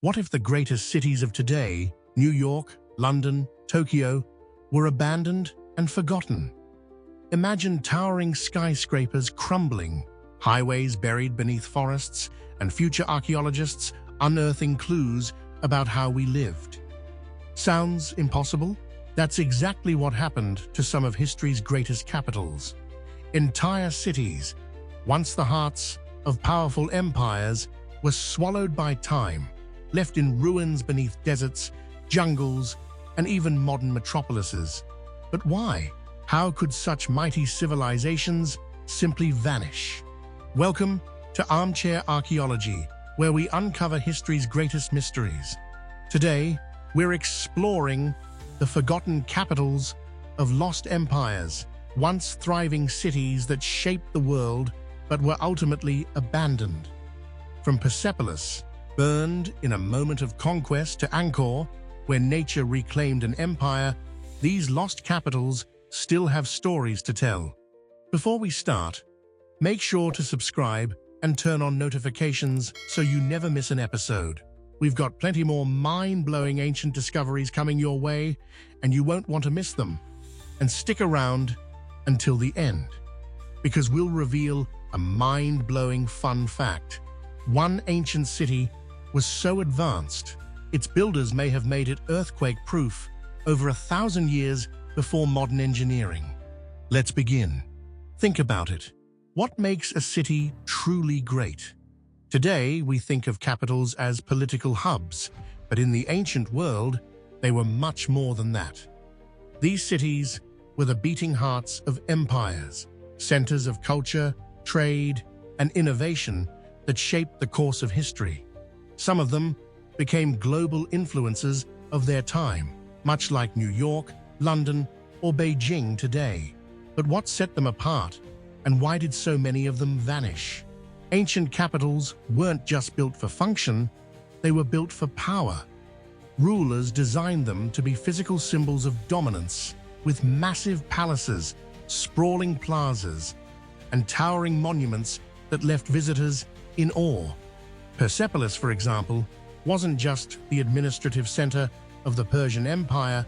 What if the greatest cities of today, New York, London, Tokyo, were abandoned and forgotten? Imagine towering skyscrapers crumbling, highways buried beneath forests, and future archaeologists unearthing clues about how we lived. Sounds impossible? That's exactly what happened to some of history's greatest capitals. Entire cities, once the hearts of powerful empires, were swallowed by time, left in ruins beneath deserts, jungles, and even modern metropolises. But why? How could such mighty civilizations simply vanish? Welcome to Armchair Archaeology, where we uncover history's greatest mysteries. Today, we're exploring the forgotten capitals of lost empires, once thriving cities that shaped the world but were ultimately abandoned. From Persepolis, burned in a moment of conquest, to Angkor, where nature reclaimed an empire, these lost capitals still have stories to tell. Before we start, make sure to subscribe and turn on notifications so you never miss an episode. We've got plenty more mind-blowing ancient discoveries coming your way, and you won't want to miss them. And stick around until the end, because we'll reveal a mind-blowing fun fact. One ancient city was so advanced, its builders may have made it earthquake-proof over 1,000 years before modern engineering. Let's begin. Think about it. What makes a city truly great? Today, we think of capitals as political hubs, but in the ancient world, they were much more than that. These cities were the beating hearts of empires, centers of culture, trade, and innovation that shaped the course of history. Some of them became global influences of their time, much like New York, London, or Beijing today. But what set them apart, and why did so many of them vanish? Ancient capitals weren't just built for function, they were built for power. Rulers designed them to be physical symbols of dominance, with massive palaces, sprawling plazas, and towering monuments that left visitors in awe. Persepolis, for example, wasn't just the administrative center of the Persian Empire,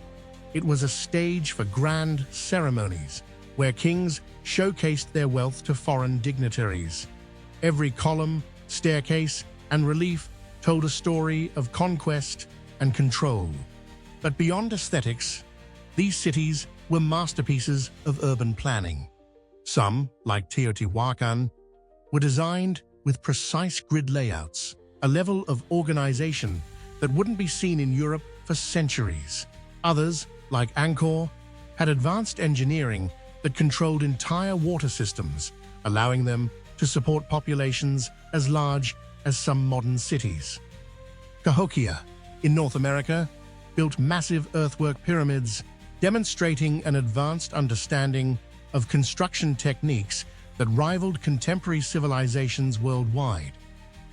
it was a stage for grand ceremonies, where kings showcased their wealth to foreign dignitaries. Every column, staircase, and relief told a story of conquest and control. But beyond aesthetics, these cities were masterpieces of urban planning. Some, like Teotihuacan, were designed with precise grid layouts, a level of organization that wouldn't be seen in Europe for centuries. Others, like Angkor, had advanced engineering that controlled entire water systems, allowing them to support populations as large as some modern cities. Cahokia, in North America, built massive earthwork pyramids, demonstrating an advanced understanding of construction techniques that rivaled contemporary civilizations worldwide.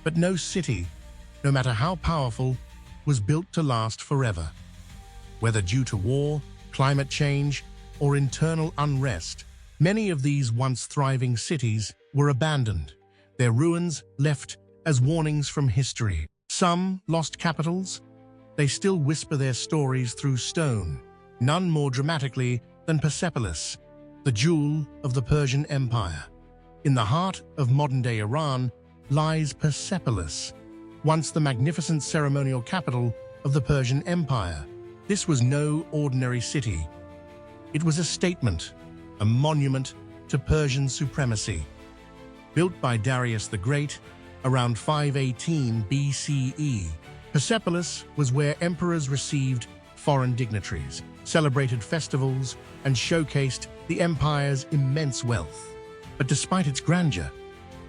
But no city, no matter how powerful, was built to last forever. Whether due to war, climate change, or internal unrest, many of these once thriving cities were abandoned, their ruins left as warnings from history. Some lost capitals, they still whisper their stories through stone, none more dramatically than Persepolis, the jewel of the Persian Empire. In the heart of modern-day Iran lies Persepolis, once the magnificent ceremonial capital of the Persian Empire. This was no ordinary city. It was a statement, a monument to Persian supremacy. Built by Darius the Great around 518 BCE, Persepolis was where emperors received foreign dignitaries, celebrated festivals, and showcased the empire's immense wealth. But despite its grandeur,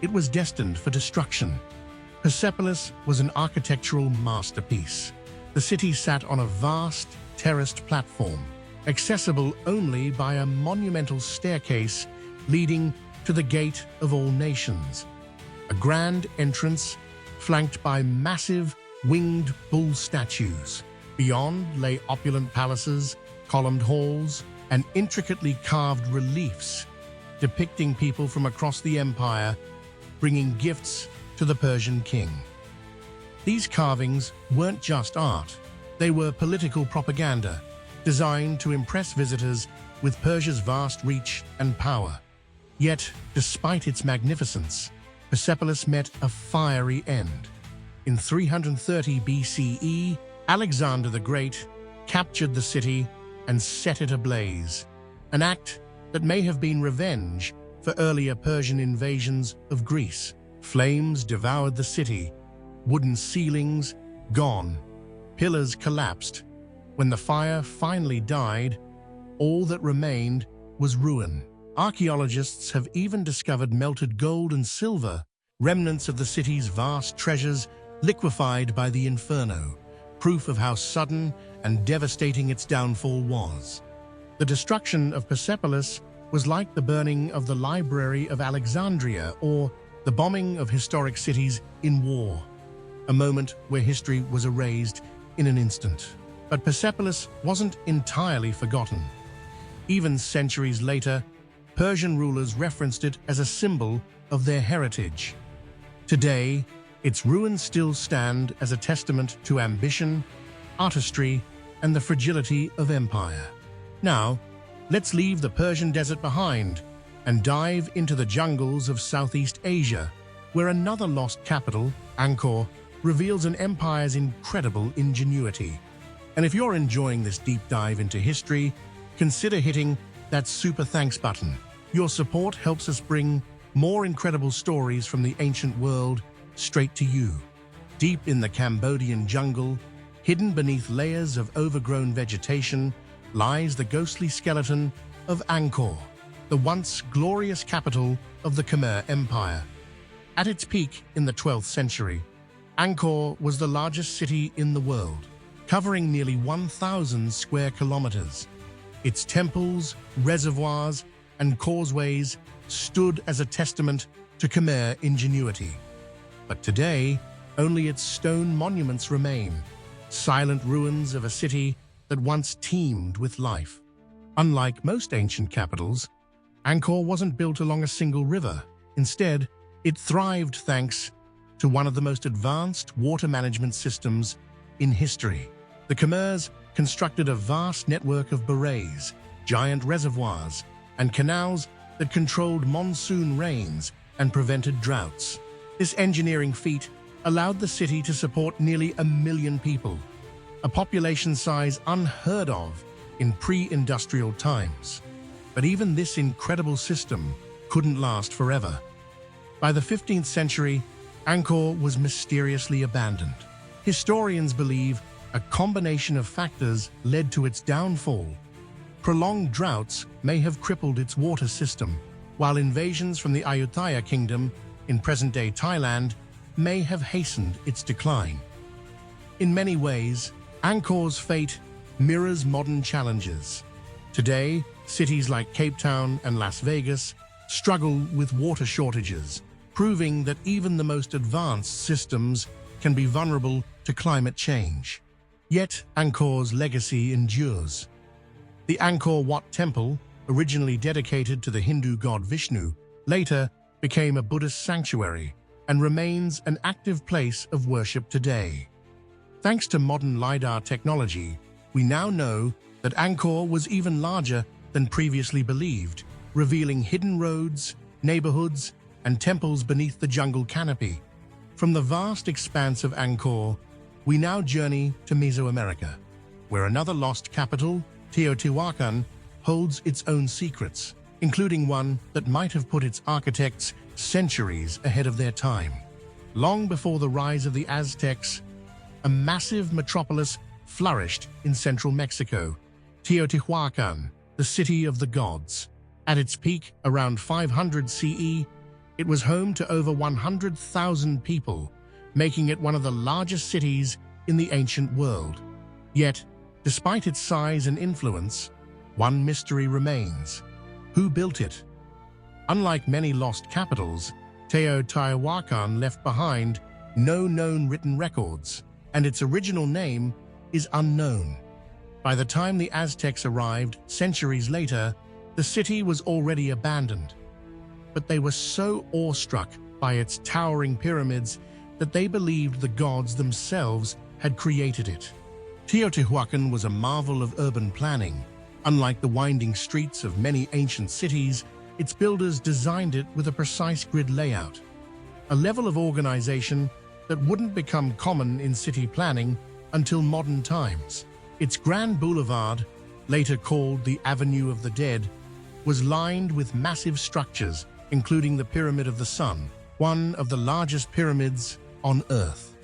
it was destined for destruction. Persepolis was an architectural masterpiece. The city sat on a vast, terraced platform, accessible only by a monumental staircase leading to the Gate of All Nations, a grand entrance flanked by massive winged bull statues. Beyond lay opulent palaces, columned halls, and intricately carved reliefs depicting people from across the empire bringing gifts to the Persian king. These carvings weren't just art. They were political propaganda, designed to impress visitors with Persia's vast reach and power. Yet, despite its magnificence, Persepolis met a fiery end. In 330 BCE, Alexander the Great captured the city and set it ablaze, an act that may have been revenge for earlier Persian invasions of Greece. Flames devoured the city, wooden ceilings gone, pillars collapsed. When the fire finally died, all that remained was ruin. Archaeologists have even discovered melted gold and silver, remnants of the city's vast treasures liquefied by the inferno, proof of how sudden and devastating its downfall was. The destruction of Persepolis was like the burning of the Library of Alexandria or the bombing of historic cities in war, a moment where history was erased in an instant. But Persepolis wasn't entirely forgotten. Even centuries later, Persian rulers referenced it as a symbol of their heritage. Today, its ruins still stand as a testament to ambition, artistry, and the fragility of empire. Now, let's leave the Persian desert behind and dive into the jungles of Southeast Asia, where another lost capital, Angkor, reveals an empire's incredible ingenuity. And if you're enjoying this deep dive into history, consider hitting that super thanks button. Your support helps us bring more incredible stories from the ancient world straight to you. Deep in the Cambodian jungle, hidden beneath layers of overgrown vegetation, lies the ghostly skeleton of Angkor, the once glorious capital of the Khmer Empire. At its peak in the 12th century, Angkor was the largest city in the world, covering nearly 1,000 square kilometers. Its temples, reservoirs, and causeways stood as a testament to Khmer ingenuity. But today, only its stone monuments remain, silent ruins of a city that once teemed with life. Unlike most ancient capitals, Angkor wasn't built along a single river. Instead, it thrived thanks to one of the most advanced water management systems in history. The Khmers constructed a vast network of barrages, giant reservoirs, and canals that controlled monsoon rains and prevented droughts. This engineering feat allowed the city to support nearly 1 million people, a population size unheard of in pre-industrial times. But even this incredible system couldn't last forever. By the 15th century, Angkor was mysteriously abandoned. Historians believe a combination of factors led to its downfall. Prolonged droughts may have crippled its water system, while invasions from the Ayutthaya kingdom in present-day Thailand may have hastened its decline. In many ways, Angkor's fate mirrors modern challenges. Today, cities like Cape Town and Las Vegas struggle with water shortages, proving that even the most advanced systems can be vulnerable to climate change. Yet, Angkor's legacy endures. The Angkor Wat Temple, originally dedicated to the Hindu god Vishnu, later became a Buddhist sanctuary and remains an active place of worship today. Thanks to modern LiDAR technology, we now know that Angkor was even larger than previously believed, revealing hidden roads, neighborhoods, and temples beneath the jungle canopy. From the vast expanse of Angkor, we now journey to Mesoamerica, where another lost capital, Teotihuacan, holds its own secrets, including one that might have put its architects centuries ahead of their time. Long before the rise of the Aztecs, a massive metropolis flourished in central Mexico, Teotihuacan, the city of the gods. At its peak, around 500 CE, it was home to over 100,000 people, making it one of the largest cities in the ancient world. Yet, despite its size and influence, one mystery remains. Who built it? Unlike many lost capitals, Teotihuacan left behind no known written records, and its original name is unknown. By the time the Aztecs arrived, centuries later, the city was already abandoned. But they were so awestruck by its towering pyramids that they believed the gods themselves had created it. Teotihuacan was a marvel of urban planning. Unlike the winding streets of many ancient cities, its builders designed it with a precise grid layout, a level of organization that wouldn't become common in city planning until modern times. Its grand boulevard, later called the Avenue of the Dead, was lined with massive structures, including the Pyramid of the Sun, one of the largest pyramids on Earth.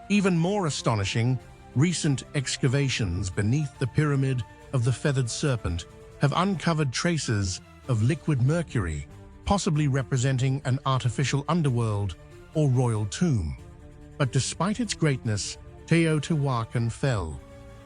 Even more astonishing, recent excavations beneath the Pyramid of the Feathered Serpent have uncovered traces of liquid mercury, possibly representing an artificial underworld or royal tomb. But despite its greatness, Teotihuacan fell.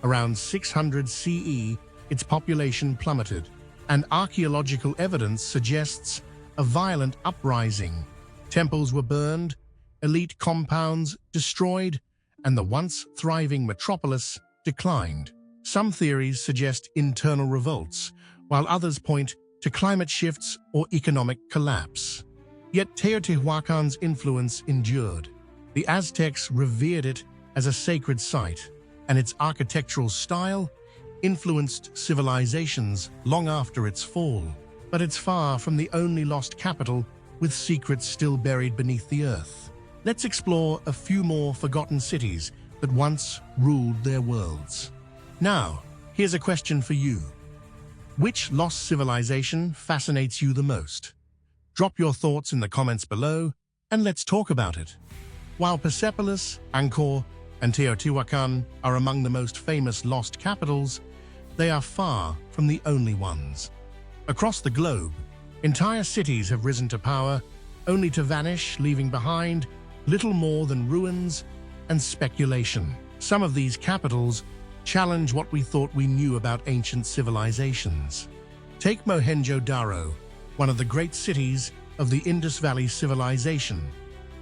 Around 600 CE, its population plummeted, and archaeological evidence suggests a violent uprising. Temples were burned, elite compounds destroyed, and the once thriving metropolis declined. Some theories suggest internal revolts, while others point to climate shifts or economic collapse. Yet Teotihuacan's influence endured. The Aztecs revered it as a sacred site, and its architectural style influenced civilizations long after its fall. But it's far from the only lost capital with secrets still buried beneath the earth. Let's explore a few more forgotten cities that once ruled their worlds. Now, here's a question for you. Which lost civilization fascinates you the most? Drop your thoughts in the comments below, and let's talk about it. While Persepolis, Angkor, and Teotihuacan are among the most famous lost capitals, they are far from the only ones. Across the globe, entire cities have risen to power, only to vanish, leaving behind little more than ruins and speculation. Some of these capitals challenge what we thought we knew about ancient civilizations. Take Mohenjo-Daro, one of the great cities of the Indus Valley civilization,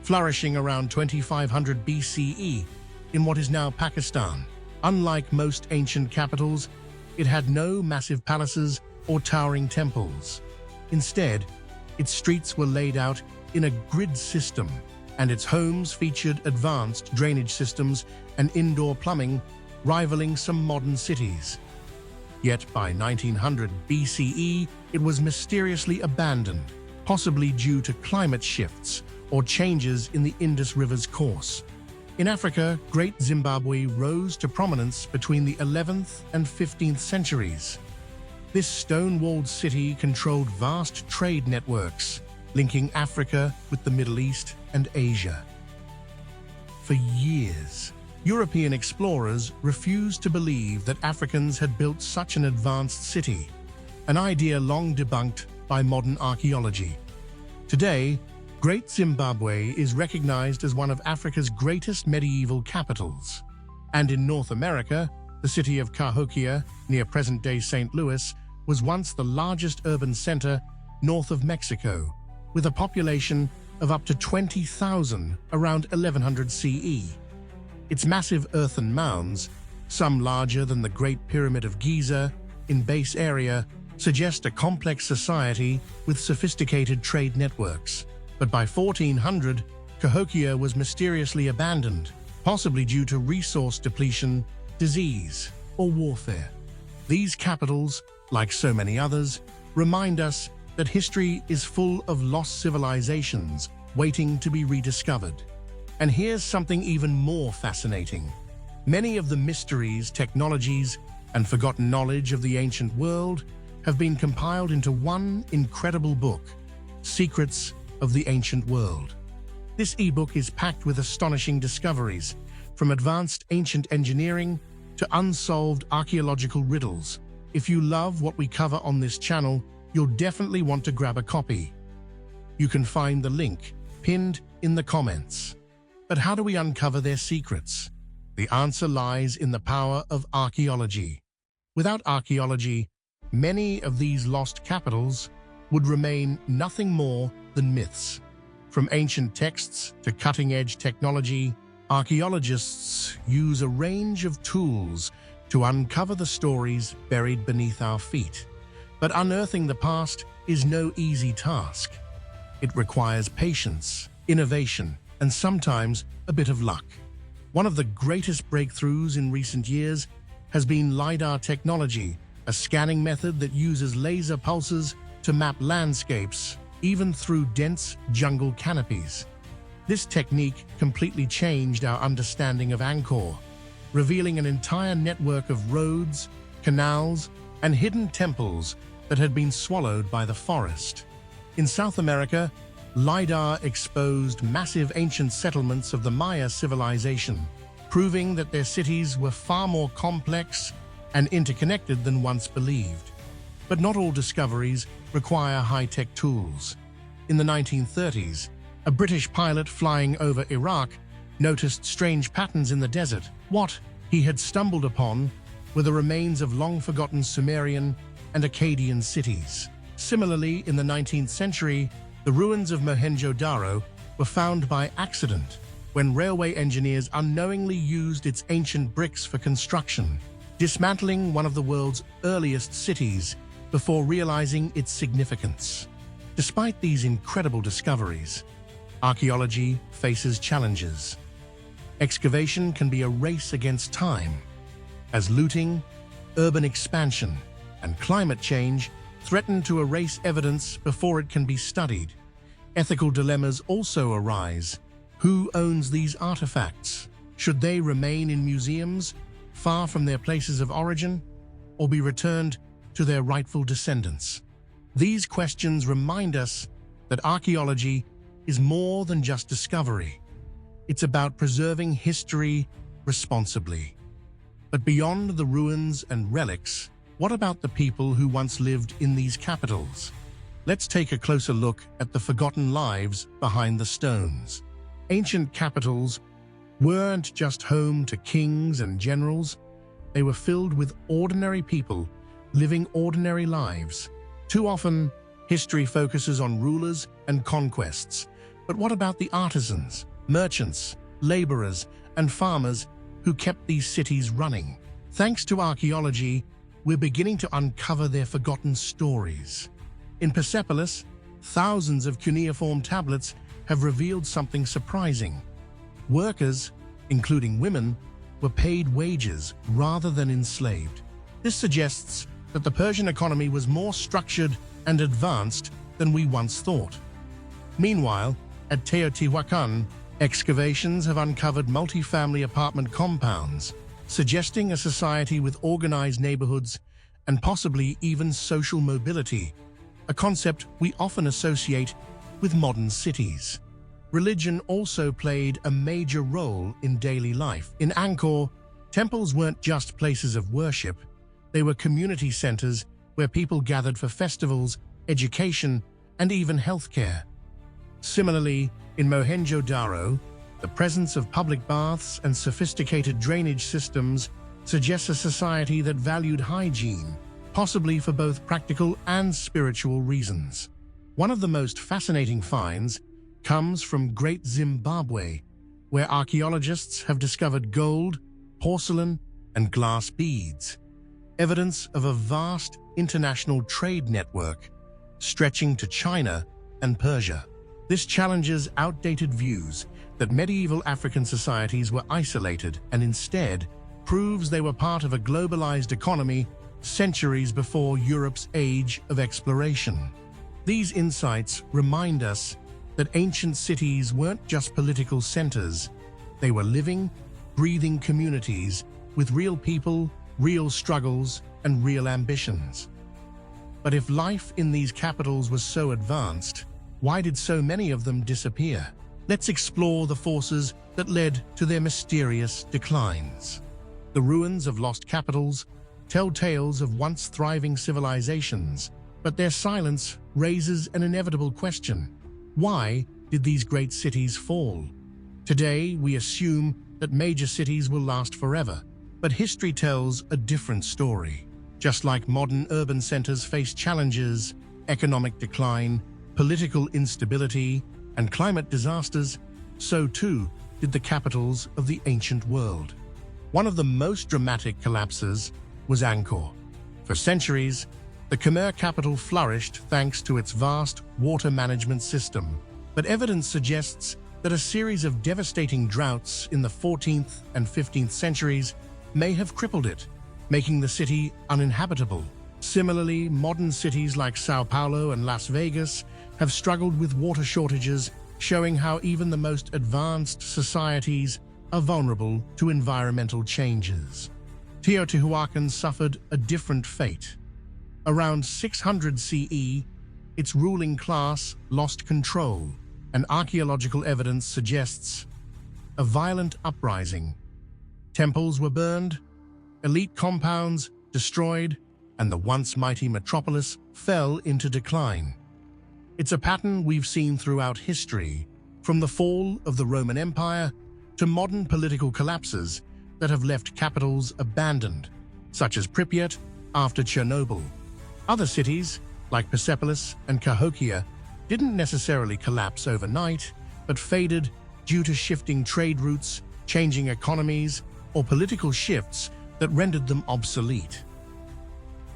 flourishing around 2500 BCE in what is now Pakistan. Unlike most ancient capitals, it had no massive palaces or towering temples. Instead, its streets were laid out in a grid system, and its homes featured advanced drainage systems and indoor plumbing rivaling some modern cities. Yet by 1900 BCE, it was mysteriously abandoned, possibly due to climate shifts or changes in the Indus River's course. In Africa, Great Zimbabwe rose to prominence between the 11th and 15th centuries. This stone-walled city controlled vast trade networks, linking Africa with the Middle East and Asia. For years, European explorers refused to believe that Africans had built such an advanced city, an idea long debunked by modern archaeology. Today, Great Zimbabwe is recognized as one of Africa's greatest medieval capitals. And in North America, the city of Cahokia, near present-day St. Louis, was once the largest urban center north of Mexico, with a population of up to 20,000 around 1100 CE. Its massive earthen mounds, some larger than the Great Pyramid of Giza, in base area, suggest a complex society with sophisticated trade networks. But by 1400, Cahokia was mysteriously abandoned, possibly due to resource depletion, disease, or warfare. These capitals, like so many others, remind us that history is full of lost civilizations waiting to be rediscovered. And here's something even more fascinating. Many of the mysteries, technologies, and forgotten knowledge of the ancient world have been compiled into one incredible book, Secrets of the Ancient World. This ebook is packed with astonishing discoveries, from advanced ancient engineering to unsolved archaeological riddles. If you love what we cover on this channel, you'll definitely want to grab a copy. You can find the link pinned in the comments. But how do we uncover their secrets? The answer lies in the power of archaeology. Without archaeology, many of these lost capitals would remain nothing more than myths. From ancient texts to cutting-edge technology, archaeologists use a range of tools to uncover the stories buried beneath our feet. But unearthing the past is no easy task. It requires patience, innovation, and sometimes a bit of luck. One of the greatest breakthroughs in recent years has been LiDAR technology, a scanning method that uses laser pulses to map landscapes, even through dense jungle canopies. This technique completely changed our understanding of Angkor, revealing an entire network of roads, canals, and hidden temples that had been swallowed by the forest. In South America, LiDAR exposed massive ancient settlements of the Maya civilization, proving that their cities were far more complex and interconnected than once believed. But not all discoveries require high-tech tools. In the 1930s, a British pilot flying over Iraq noticed strange patterns in the desert. What he had stumbled upon were the remains of long-forgotten Sumerian and Akkadian cities. Similarly, in the 19th century, the ruins of Mohenjo-Daro were found by accident when railway engineers unknowingly used its ancient bricks for construction, dismantling one of the world's earliest cities before realizing its significance. Despite these incredible discoveries, archaeology faces challenges. Excavation can be a race against time, as looting, urban expansion, and climate change threaten to erase evidence before it can be studied. Ethical dilemmas also arise. Who owns these artifacts? Should they remain in museums, far from their places of origin, or be returned to their rightful descendants? These questions remind us that archaeology is more than just discovery. It's about preserving history responsibly. But beyond the ruins and relics, what about the people who once lived in these capitals? Let's take a closer look at the forgotten lives behind the stones. Ancient capitals weren't just home to kings and generals. They were filled with ordinary people living ordinary lives. Too often, history focuses on rulers and conquests. But what about the artisans, merchants, laborers, and farmers who kept these cities running? Thanks to archaeology, we're beginning to uncover their forgotten stories. In Persepolis, thousands of cuneiform tablets have revealed something surprising. Workers, including women, were paid wages rather than enslaved. This suggests that the Persian economy was more structured and advanced than we once thought. Meanwhile, at Teotihuacan, excavations have uncovered multi-family apartment compounds, suggesting a society with organized neighborhoods and possibly even social mobility, a concept we often associate with modern cities. Religion also played a major role in daily life. In Angkor, temples weren't just places of worship, they were community centers where people gathered for festivals, education, and even healthcare. Similarly, in Mohenjo-Daro, the presence of public baths and sophisticated drainage systems suggests a society that valued hygiene, possibly for both practical and spiritual reasons. One of the most fascinating finds comes from Great Zimbabwe, where archaeologists have discovered gold, porcelain, and glass beads, evidence of a vast international trade network stretching to China and Persia. This challenges outdated views that medieval African societies were isolated and instead proves they were part of a globalized economy centuries before Europe's age of exploration. These insights remind us that ancient cities weren't just political centers. They were living, breathing communities with real people, real struggles, and real ambitions. But if life in these capitals was so advanced, why did so many of them disappear? Let's explore the forces that led to their mysterious declines. The ruins of lost capitals tell tales of once thriving civilizations, but their silence raises an inevitable question. Why did these great cities fall? Today, we assume that major cities will last forever, but history tells a different story. Just like modern urban centers face challenges, economic decline, political instability, and climate disasters, so too did the capitals of the ancient world. One of the most dramatic collapses was Angkor. For centuries, the Khmer capital flourished thanks to its vast water management system, but evidence suggests that a series of devastating droughts in the 14th and 15th centuries may have crippled it, making the city uninhabitable. Similarly, modern cities like Sao Paulo and Las Vegas have struggled with water shortages, showing how even the most advanced societies are vulnerable to environmental changes. Teotihuacan suffered a different fate. Around 600 CE, its ruling class lost control, and archaeological evidence suggests a violent uprising. Temples were burned, elite compounds destroyed, and the once mighty metropolis fell into decline. It's a pattern we've seen throughout history, from the fall of the Roman Empire to modern political collapses that have left capitals abandoned, such as Pripyat after Chernobyl. Other cities, like Persepolis and Cahokia, didn't necessarily collapse overnight, but faded due to shifting trade routes, changing economies, or political shifts that rendered them obsolete.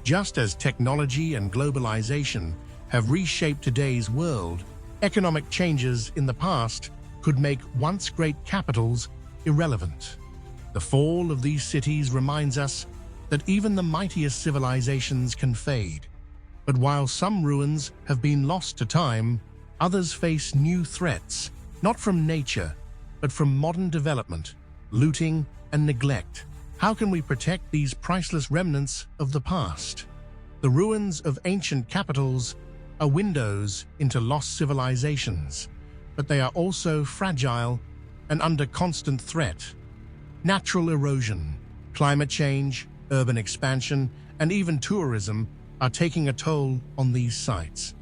Just as technology and globalization have reshaped today's world, economic changes in the past could make once great capitals irrelevant. The fall of these cities reminds us that even the mightiest civilizations can fade. But while some ruins have been lost to time, others face new threats, not from nature, but from modern development, looting, and neglect. How can we protect these priceless remnants of the past? The ruins of ancient capitals are windows into lost civilizations, but they are also fragile and under constant threat. Natural erosion, climate change, urban expansion, and even tourism are taking a toll on these sites.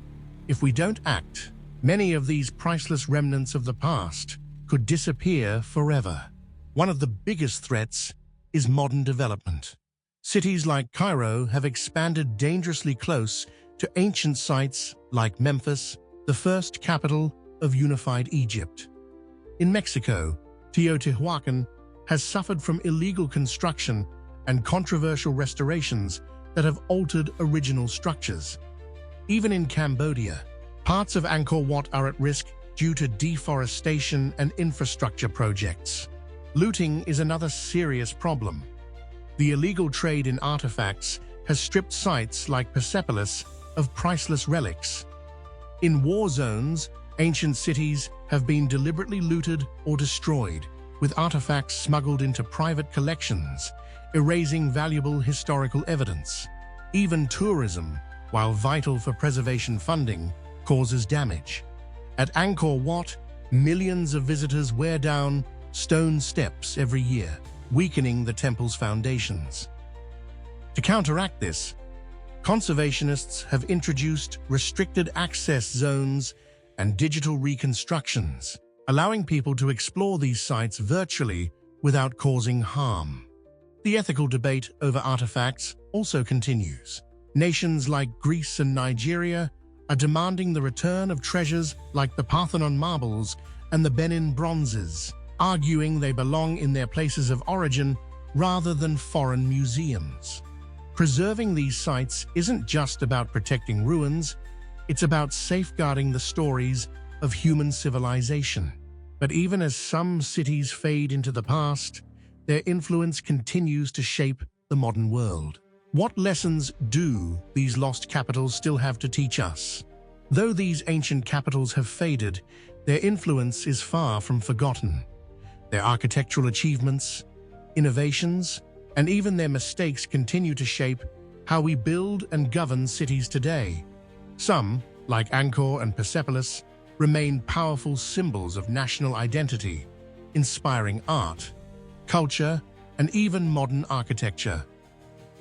If we don't act, many of these priceless remnants of the past could disappear forever. One of the biggest threats is modern development. Cities like Cairo have expanded dangerously close to ancient sites like Memphis, the first capital of unified Egypt. In Mexico, Teotihuacan has suffered from illegal construction and controversial restorations that have altered original structures. Even in Cambodia, parts of Angkor Wat are at risk due to deforestation and infrastructure projects. Looting is another serious problem. The illegal trade in artifacts has stripped sites like Persepolis of priceless relics. In war zones, ancient cities have been deliberately looted or destroyed, with artifacts smuggled into private collections, erasing valuable historical evidence. Even tourism, while vital for preservation funding, causes damage. At Angkor Wat, millions of visitors wear down stone steps every year, weakening the temple's foundations. To counteract this, conservationists have introduced restricted access zones and digital reconstructions, allowing people to explore these sites virtually without causing harm. The ethical debate over artifacts also continues. Nations like Greece and Nigeria are demanding the return of treasures like the Parthenon marbles and the Benin bronzes, arguing they belong in their places of origin rather than foreign museums. Preserving these sites isn't just about protecting ruins, it's about safeguarding the stories of human civilization. But even as some cities fade into the past, their influence continues to shape the modern world. What lessons do these lost capitals still have to teach us? Though these ancient capitals have faded, their influence is far from forgotten. Their architectural achievements, innovations, and even their mistakes continue to shape how we build and govern cities today. Some, like Angkor and Persepolis, remain powerful symbols of national identity, inspiring art, culture, and even modern architecture.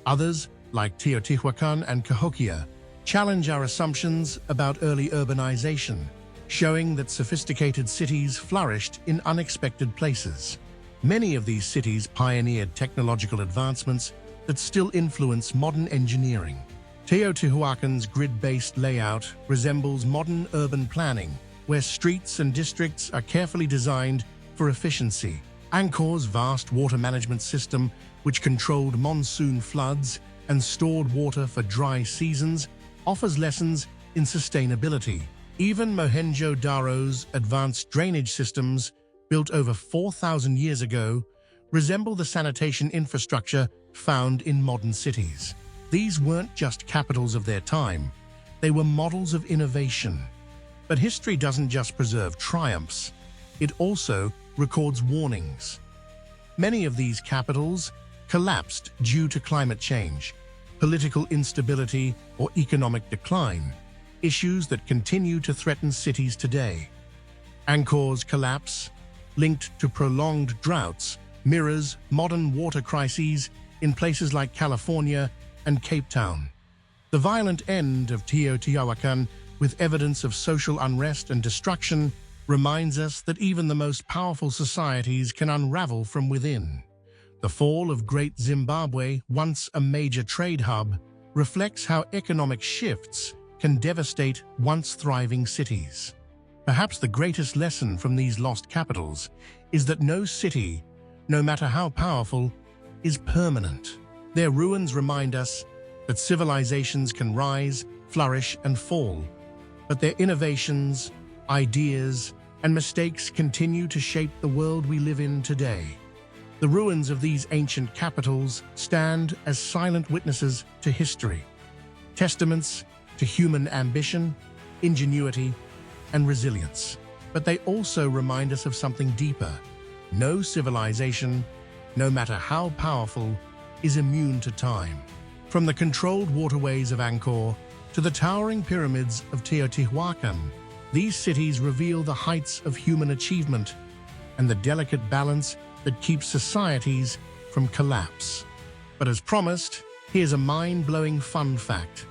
Others, like Teotihuacan and Cahokia, challenge our assumptions about early urbanization, showing that sophisticated cities flourished in unexpected places. Many of these cities pioneered technological advancements that still influence modern engineering. Teotihuacan's grid-based layout resembles modern urban planning, where streets and districts are carefully designed for efficiency. Angkor's vast water management system, which controlled monsoon floods and stored water for dry seasons, offers lessons in sustainability. Even Mohenjo-Daro's advanced drainage systems, built over 4,000 years ago, resemble the sanitation infrastructure found in modern cities. These weren't just capitals of their time, they were models of innovation. But history doesn't just preserve triumphs, it also records warnings. Many of these capitals collapsed due to climate change, political instability, or economic decline, issues that continue to threaten cities today. Angkor's collapse, linked to prolonged droughts, mirrors modern water crises in places like California and Cape Town. The violent end of Teotihuacan, with evidence of social unrest and destruction, reminds us that even the most powerful societies can unravel from within. The fall of Great Zimbabwe, once a major trade hub, reflects how economic shifts can devastate once thriving cities. Perhaps the greatest lesson from these lost capitals is that no city, no matter how powerful, is permanent. Their ruins remind us that civilizations can rise, flourish, and fall, but their innovations, ideas, and mistakes continue to shape the world we live in today. The ruins of these ancient capitals stand as silent witnesses to history, testaments to human ambition, ingenuity, and resilience. But they also remind us of something deeper. No civilization, no matter how powerful, is immune to time. From the controlled waterways of Angkor to the towering pyramids of Teotihuacan, these cities reveal the heights of human achievement and the delicate balance that keeps societies from collapse. But as promised, here's a mind-blowing fun fact.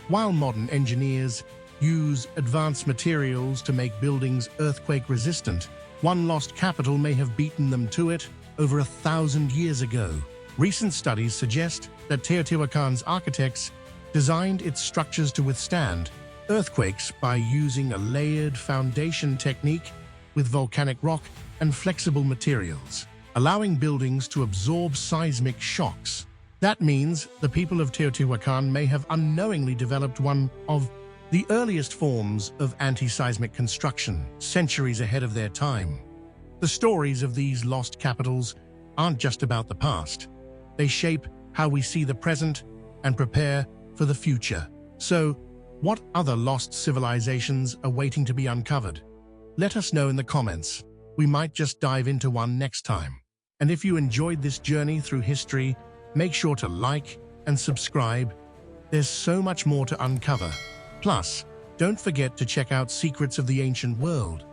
While modern engineers use advanced materials to make buildings earthquake-resistant, one lost capital may have beaten them to it over 1,000 years ago. Recent studies suggest that Teotihuacan's architects designed its structures to withstand earthquakes by using a layered foundation technique with volcanic rock and flexible materials, allowing buildings to absorb seismic shocks. That means the people of Teotihuacan may have unknowingly developed one of the earliest forms of anti-seismic construction, centuries ahead of their time. The stories of these lost capitals aren't just about the past. They shape how we see the present and prepare for the future. So, what other lost civilizations are waiting to be uncovered? Let us know in the comments. We might just dive into one next time. And if you enjoyed this journey through history, make sure to like and subscribe. There's so much more to uncover. Plus, don't forget to check out Secrets of the Ancient World.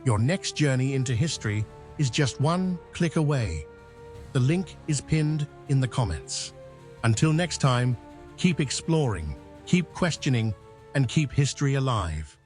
Your next journey into history is just one click away. The link is pinned in the comments. Until next time, keep exploring, keep questioning, and keep history alive.